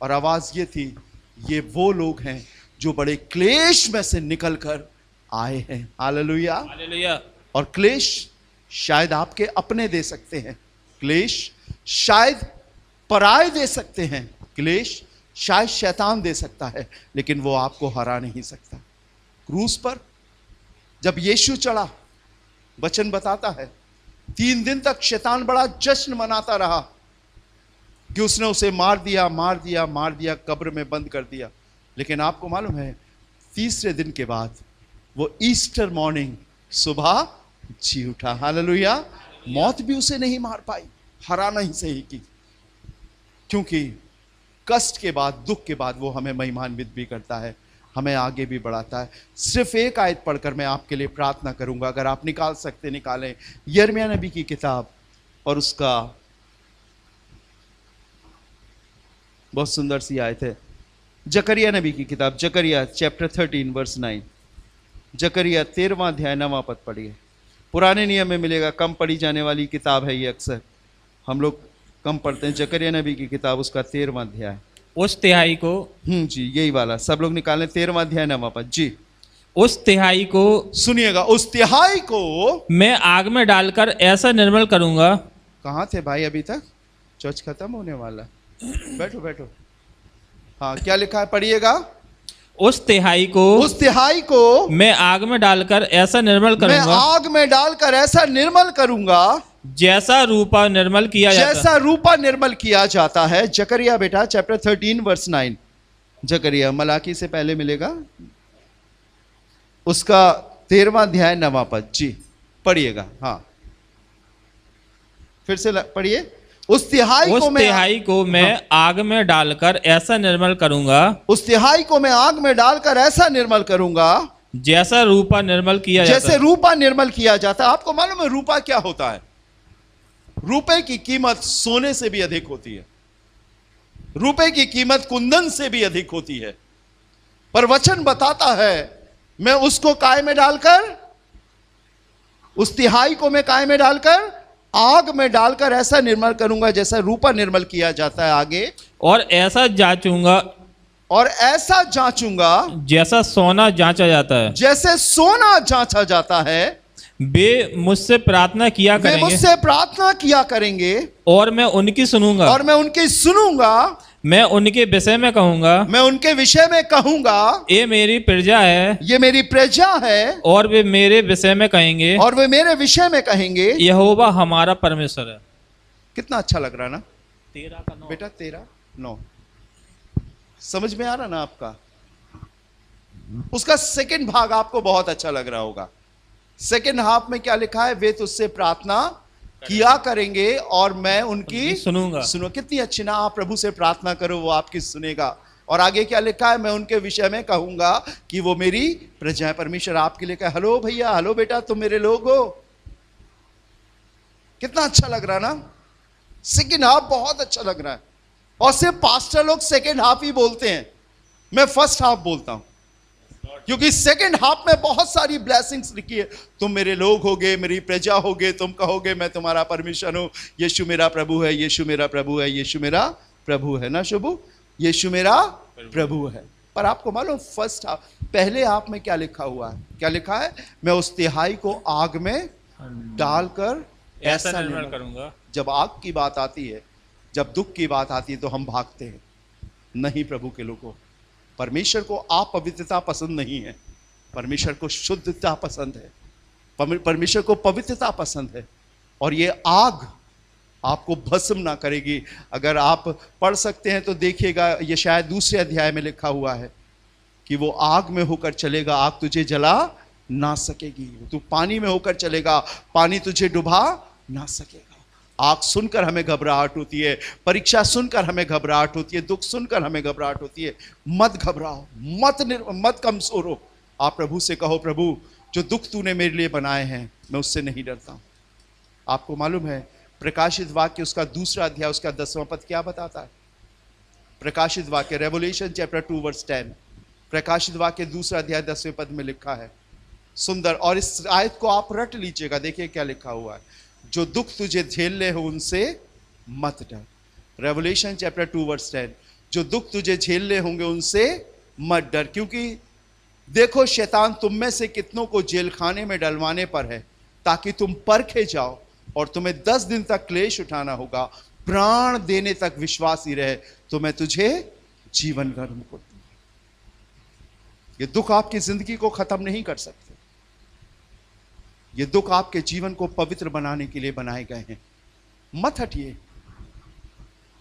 और आवाज ये थी, ये वो लोग हैं जो बड़े क्लेश में से निकलकर आए हैं। Hallelujah, hallelujah. और क्लेश शायद आपके अपने दे सकते हैं, क्लेश शायद पराये दे सकते हैं, क्लेश शायद शैतान दे सकता है, लेकिन वो आपको हरा नहीं सकता। क्रूस पर जब यीशु चढ़ा, वचन बताता है 3 दिन तक शैतान बड़ा जश्न मनाता रहा कि उसने उसे मार दिया, मार दिया, मार दिया, कब्र में बंद कर दिया। लेकिन आपको मालूम है, तीसरे दिन के बाद वो ईस्टर मॉर्निंग सुबह जी उठा। हालेलुया। मौत भी उसे नहीं मार पाई, हरा नहीं सही की, क्योंकि कष्ट के बाद, दुख के बाद वो हमें महिमान्वित भी करता है, हमें आगे भी बढ़ाता है। सिर्फ एक आयत पढ़कर मैं आपके लिए प्रार्थना करूंगा, अगर आप निकाल सकते निकालें। यिर्मयाह नबी की किताब और उसका बहुत सुंदर सी आयत है, जकरिया नबी की किताब, जकरिया चैप्टर 13 वर्स 9। जकरिया 13वां अध्याय 9वां पद पढ़िए। पुराने नियम में मिलेगा, कम पढ़ी जाने वाली किताब है ये, अक्सर हम लोग कम पढ़ते हैं। जकरिया नबी की किताब, उसका 13वां अध्याय। उस तिहाई को, जी यही वाला, सब लोग निकालें, 13वां अध्याय 9वां पद जी। उस तिहाई को, सुनिएगा, उस तिहाई को मैं आग में डालकर ऐसा निर्मल करूंगा। कहाँ थे भाई अभी तक? चर्च खत्म होने वाला, बैठो बैठो। हाँ, क्या लिखा है, पढ़िएगा। उस तिहाई को, उस तिहाई को मैं आग में डालकर ऐसा निर्मल मैं करूंगा, आग में डालकर ऐसा निर्मल करूंगा जैसा रूपा निर्मल किया जाता है। जैसा रूपा निर्मल किया जाता है। जकरिया बेटा चैप्टर 13 वर्स 9। जकरिया मलाकी से पहले मिलेगा, उसका 13वां अध्याय 9वां पद जी, पढ़िएगा। हाँ, फिर से पढ़िए। उस तिहाई को मैं आग में डालकर ऐसा निर्मल करूंगा, उस तिहाई को मैं आग में डालकर ऐसा निर्मल करूंगा जैसा रूपा निर्मल किया जाता है। जैसे रूपा निर्मल किया जाता है। आपको मालूम है रूपा क्या होता है? रुपए की कीमत सोने से भी अधिक होती है, रुपए की कीमत कुंदन से भी अधिक होती है। पर वचन बताता है, मैं उसको काय में डालकर, उस तिहाई को मैं काय में डालकर, आग में डालकर ऐसा निर्मल करूंगा जैसा रूपा निर्मल किया जाता है। आगे, और ऐसा जांचूंगा, और ऐसा जांचूंगा जैसा सोना जांचा जाता है। जैसे सोना जांचा जाता है। वे मुझसे प्रार्थना किया करेंगे, मुझसे प्रार्थना किया करेंगे, और मैं उनकी सुनूंगा, और मैं उनकी सुनूंगा। मैं उनके विषय में कहूंगा, मैं उनके विषय में कहूंगा, ये मेरी प्रजा है, ये मेरी प्रजा है। और वे मेरे विषय में कहेंगे, और वे मेरे विषय में कहेंगे, यहोवा हमारा परमेश्वर है। कितना अच्छा लग रहा ना? 13 का 9 बेटा, 13:9 समझ में आ रहा ना आपका? उसका सेकंड भाग आपको बहुत अच्छा लग रहा होगा। सेकंड हाफ में क्या लिखा है? वे तुझसे प्रार्थना किया करेंगे और मैं उनकी सुनूंगा। सुनो, कितनी अच्छी ना, आप प्रभु से प्रार्थना करो, वो आपकी सुनेगा। और आगे क्या लिखा है? मैं उनके विषय में कहूंगा कि वो मेरी प्रजा है। परमेश्वर आपके लिए कहा, हेलो भैया, हेलो बेटा, तुम मेरे लोग हो। कितना अच्छा लग रहा ना? सेकंड हाफ बहुत अच्छा लग रहा है। और सिर्फ पास्टर लोग सेकेंड हाफ ही बोलते हैं, मैं फर्स्ट हाफ बोलता हूं, क्योंकि सेकेंड हाफ में बहुत सारी ब्लेसिंग्स लिखी है। तुम मेरे लोग होगे, मेरी प्रजा होगे, तुम कहोगे मैं तुम्हारा परमेश्वर हूं, यीशु मेरा प्रभु है, यीशु मेरा प्रभु है, यीशु मेरा प्रभु है ना शुभू, यीशु मेरा प्रभु है। पर आपको मालूम फर्स्ट हाफ, पहले हाफ में क्या लिखा हुआ है? क्या लिखा है? मैं उस तिहाई को आग में डालकर ऐसा निर्मल करूंगा। जब आग की बात आती है, जब दुख की बात आती है तो हम भागते हैं। नहीं प्रभु के लोगों, परमेश्वर को अपवित्रता पसंद नहीं है, परमेश्वर को शुद्धता पसंद है, परमेश्वर को पवित्रता पसंद है। और ये आग आपको भस्म ना करेगी। अगर आप पढ़ सकते हैं तो देखिएगा, ये शायद दूसरे अध्याय में लिखा हुआ है कि वो आग में होकर चलेगा, आग तुझे जला ना सकेगी। तू पानी में होकर चलेगा, पानी तुझे डुबा ना सकेगा। आग सुनकर हमें घबराहट होती है, परीक्षा सुनकर हमें घबराहट होती है, दुख सुनकर हमें घबराहट होती है। मत घबराओ, मत कमजोर हो। आप प्रभु से कहो, प्रभु जो दुख तूने मेरे लिए बनाए हैं मैं उससे नहीं डरता हूं। आपको मालूम है प्रकाशित वाक्य उसका दूसरा अध्याय उसका 10वां पद क्या बताता है? प्रकाशित वाक्य रेवोल्यूशन चैप्टर 2 वर्स 10, प्रकाशित वाक्य दूसरा अध्याय 10वें पद में लिखा है, सुंदर। और इस आयत को आप रट लीजिएगा, देखिए क्या लिखा हुआ है, जो दुख तुझे झेलने हो उनसे मत डर। रेवोल्यूशन चैप्टर 2 वर्स 10, जो दुख तुझे झेलने होंगे उनसे मत डर, क्योंकि देखो शैतान तुम में से कितनों को जेल खाने में डलवाने पर है, ताकि तुम परखे जाओ, और तुम्हें 10 दिन तक क्लेश उठाना होगा। प्राण देने तक विश्वासी रहे तो मैं तुझे जीवन भर मुकुट दूंगा। ये दुख आपकी जिंदगी को खत्म नहीं कर सकते, ये दुख आपके जीवन को पवित्र बनाने के लिए बनाए गए हैं। मत हटिए।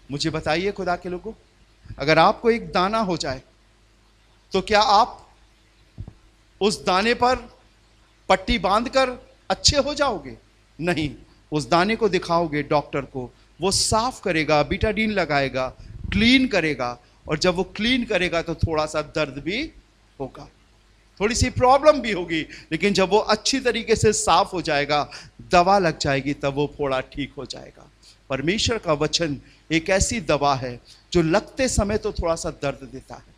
मुझे बताइए खुदा के लोगों, अगर आपको एक दाना हो जाए तो क्या आप उस दाने पर पट्टी बांधकर अच्छे हो जाओगे? नहीं, उस दाने को दिखाओगे डॉक्टर को, वो साफ करेगा, बीटाडीन लगाएगा, क्लीन करेगा, और जब वो क्लीन करेगा तो थोड़ा सा दर्द भी होगा, थोड़ी सी प्रॉब्लम भी होगी, लेकिन जब वो अच्छी तरीके से साफ हो जाएगा, दवा लग जाएगी, तब वो फोड़ा ठीक हो जाएगा। परमेश्वर का वचन एक ऐसी दवा है जो लगते समय तो थोड़ा सा दर्द देता है,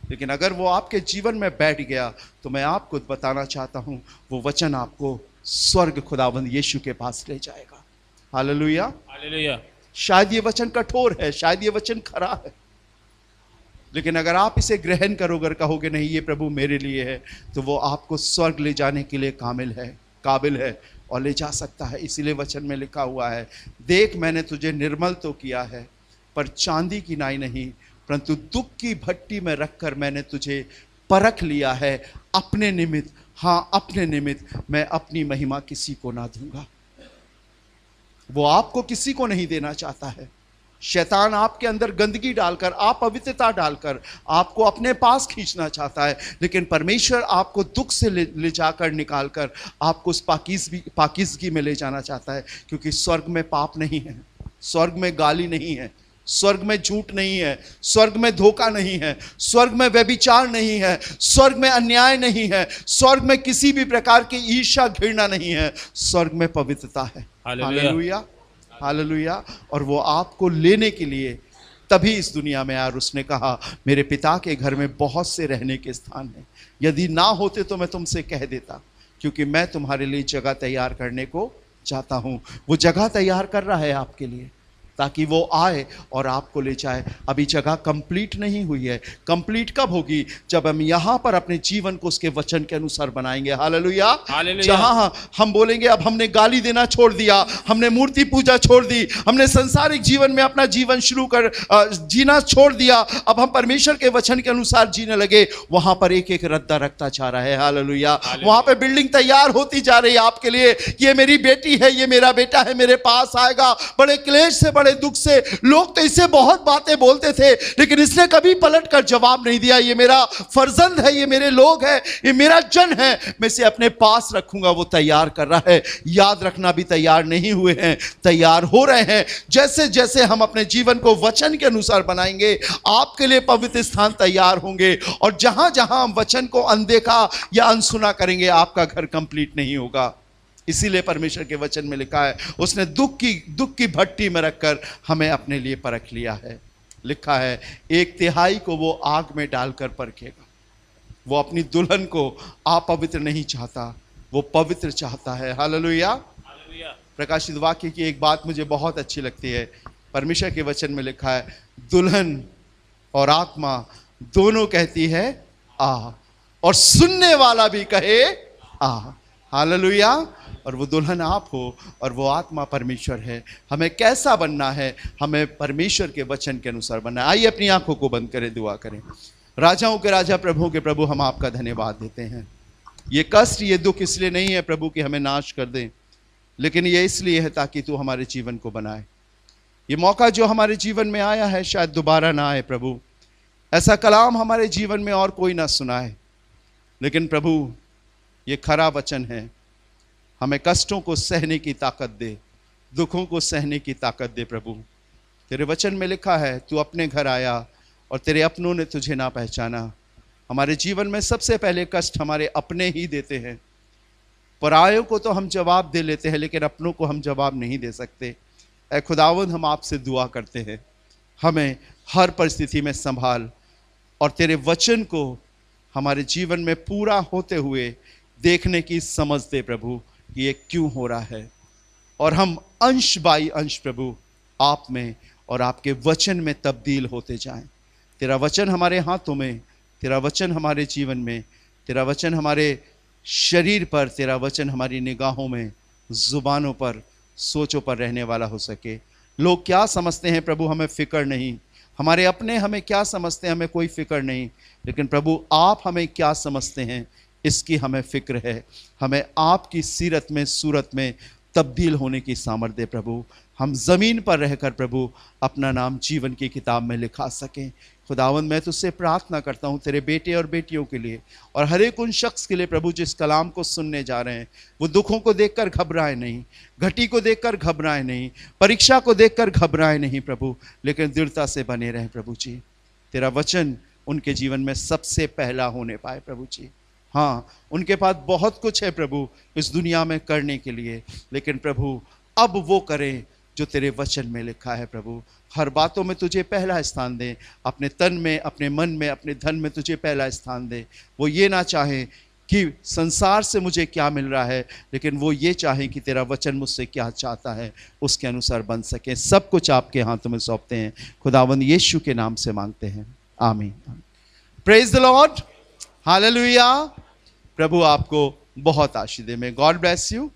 लेकिन अगर वो आपके जीवन में बैठ गया तो मैं आपको बताना चाहता हूं, वो वचन आपको स्वर्ग खुदावंद यीशु के पास ले जाएगा। Hallelujah, hallelujah. शायद ये वचन कठोर है, शायद ये वचन खरा है, लेकिन अगर आप इसे ग्रहण करोगे और कहोगे नहीं ये प्रभु मेरे लिए है, तो वो आपको स्वर्ग ले जाने के लिए काबिल है और ले जा सकता है। इसीलिए वचन में लिखा हुआ है, देख मैंने तुझे निर्मल तो किया है पर चांदी की नाई नहीं, परंतु दुख की भट्टी में रखकर मैंने तुझे परख लिया है अपने निमित्त। हाँ, अपने निमित्त मैं अपनी महिमा किसी को ना दूंगा। वो आपको किसी को नहीं देना चाहता है। शैतान आपके अंदर गंदगी डालकर, अपवित्रता डालकर आपको अपने पास खींचना चाहता है, लेकिन परमेश्वर आपको दुख से ले जाकर निकालकर आपको उस पाकीज़गी में ले जाना चाहता है, क्योंकि स्वर्ग में पाप नहीं है, स्वर्ग में गाली नहीं है, स्वर्ग में झूठ नहीं है, स्वर्ग में धोखा नहीं है, स्वर्ग में व्यभिचार नहीं है, स्वर्ग में अन्याय नहीं है, स्वर्ग में किसी भी प्रकार की ईर्ष्या घृणा नहीं है, स्वर्ग में पवित्रता है। Hallelujah, hallelujah. और वो आपको लेने के लिए तभी इस दुनिया में आया, और उसने कहा मेरे पिता के घर में बहुत से रहने के स्थान हैं, यदि ना होते तो मैं तुमसे कह देता, क्योंकि मैं तुम्हारे लिए जगह तैयार करने को चाहता हूँ। वो जगह तैयार कर रहा है आपके लिए, ताकि वो आए और आपको ले जाए। अभी जगह कंप्लीट नहीं हुई है। कंप्लीट कब होगी? जब हम यहाँ पर अपने जीवन को उसके वचन के अनुसार बनाएंगे। हालेलुया, जहाँ हम बोलेंगे अब हमने गाली देना छोड़ दिया, हमने मूर्ति पूजा छोड़ दी, हमने संसारिक जीवन में अपना जीवन शुरू कर जीना छोड़ दिया, अब हम परमेश्वर के वचन के अनुसार जीने लगे, वहाँ पर एक एक रद्दा रखता जा रहा है। हालेलुया, वहाँ पर बिल्डिंग तैयार होती जा रही है आपके लिए। ये मेरी बेटी है, ये मेरा बेटा है, मेरे पास आएगा। बड़े क्लेश से, दुख से लोग तो इसे बहुत बातें बोलते थे, लेकिन इसने कभी पलटकर जवाब नहीं दिया। ये मेरा फर्जंद है, ये मेरे लोग हैं, ये मेरा जन है, मैं इसे अपने पास रखूंगा। वो तैयार कर रहा है। याद रखना भी तैयार नहीं हुए हैं, तैयार हो रहे हैं। जैसे जैसे हम अपने जीवन को वचन के अनुसार बनाएंगे, आपके लिए पवित्र स्थान तैयार होंगे, और जहां जहां हम वचन को अनदेखा या अनसुना करेंगे, आपका घर कंप्लीट नहीं होगा। इसीलिए परमेश्वर के वचन में लिखा है, उसने दुख की भट्टी में रखकर हमें अपने लिए परख लिया है। लिखा है 1/3 को वो आग में डालकर परखेगा। वो अपनी दुल्हन को अपवित्र नहीं चाहता, वो पवित्र चाहता है। हालेलुया। प्रकाशित वाक्य की एक बात मुझे बहुत अच्छी लगती है। परमेश्वर के वचन में लिखा है दुल्हन और आत्मा दोनों कहती है आ, और सुनने वाला भी कहे आ। हालेलुया। और वो दुल्हन आप हो और वो आत्मा परमेश्वर है। हमें कैसा बनना है? हमें परमेश्वर के वचन के अनुसार बनना है। आइए अपनी आंखों को बंद करें, दुआ करें। राजाओं के राजा, प्रभुओं के प्रभु, हम आपका धन्यवाद देते हैं। ये कष्ट, ये दुख इसलिए नहीं है प्रभु कि हमें नाश कर दें, लेकिन ये इसलिए है ताकि तू हमारे जीवन को बनाए। ये मौका जो हमारे जीवन में आया है शायद दोबारा ना आए प्रभु। ऐसा कलाम हमारे जीवन में और कोई ना सुनाए, लेकिन प्रभु ये खरा वचन है। हमें कष्टों को सहने की ताकत दे, दुखों को सहने की ताकत दे प्रभु। तेरे वचन में लिखा है तू अपने घर आया और तेरे अपनों ने तुझे ना पहचाना। हमारे जीवन में सबसे पहले कष्ट हमारे अपने ही देते हैं। परायों को तो हम जवाब दे लेते हैं, लेकिन अपनों को हम जवाब नहीं दे सकते। ऐ खुदावंद, हम आपसे दुआ करते हैं, हमें हर परिस्थिति में संभाल और तेरे वचन को हमारे जीवन में पूरा होते हुए देखने की समझ दे प्रभु कि ये क्यों हो रहा है, और हम अंश बाई अंश प्रभु आप में और आपके वचन में तब्दील होते जाएं। तेरा वचन हमारे हाथों में, तेरा वचन हमारे जीवन में, तेरा वचन हमारे शरीर पर, तेरा वचन हमारी निगाहों में, जुबानों पर, सोचों पर रहने वाला हो सके। लोग क्या समझते हैं प्रभु हमें फिक्र नहीं, हमारे अपने हमें क्या समझते हैं हमें कोई फिक्र नहीं, लेकिन प्रभु आप हमें क्या समझते हैं इसकी हमें फिक्र है। हमें आपकी सीरत में, सूरत में तब्दील होने की सामर्थ्य दे प्रभु। हम ज़मीन पर रहकर प्रभु अपना नाम जीवन की किताब में लिखा सकें। खुदावंद, मैं तुझसे प्रार्थना करता हूँ तेरे बेटे और बेटियों के लिए और हर एक उन शख्स के लिए प्रभु जिस कलाम को सुनने जा रहे हैं, वो दुखों को देखकर घबराए नहीं, घटी को देखकर घबराए नहीं, परीक्षा को देखकर घबराए नहीं प्रभु, लेकिन दृढ़ता से बने रहें प्रभु जी। तेरा वचन उनके जीवन में सबसे पहला होने पाए प्रभु जी। हाँ, उनके पास बहुत कुछ है प्रभु इस दुनिया में करने के लिए, लेकिन प्रभु अब वो करें जो तेरे वचन में लिखा है प्रभु। हर बातों में तुझे पहला स्थान दे, अपने तन में, अपने मन में, अपने धन में तुझे पहला स्थान दे। वो ये ना चाहे कि संसार से मुझे क्या मिल रहा है, लेकिन वो ये चाहे कि तेरा वचन मुझसे क्या चाहता है, उसके अनुसार बन सके। सब कुछ आपके हाथों में सौंपते हैं, खुदावंद यीशु के नाम से मांगते हैं, आमीन। Praise the lord, hallelujah. प्रभु आपको बहुत आशीष दे। में गॉड ब्लेस यू।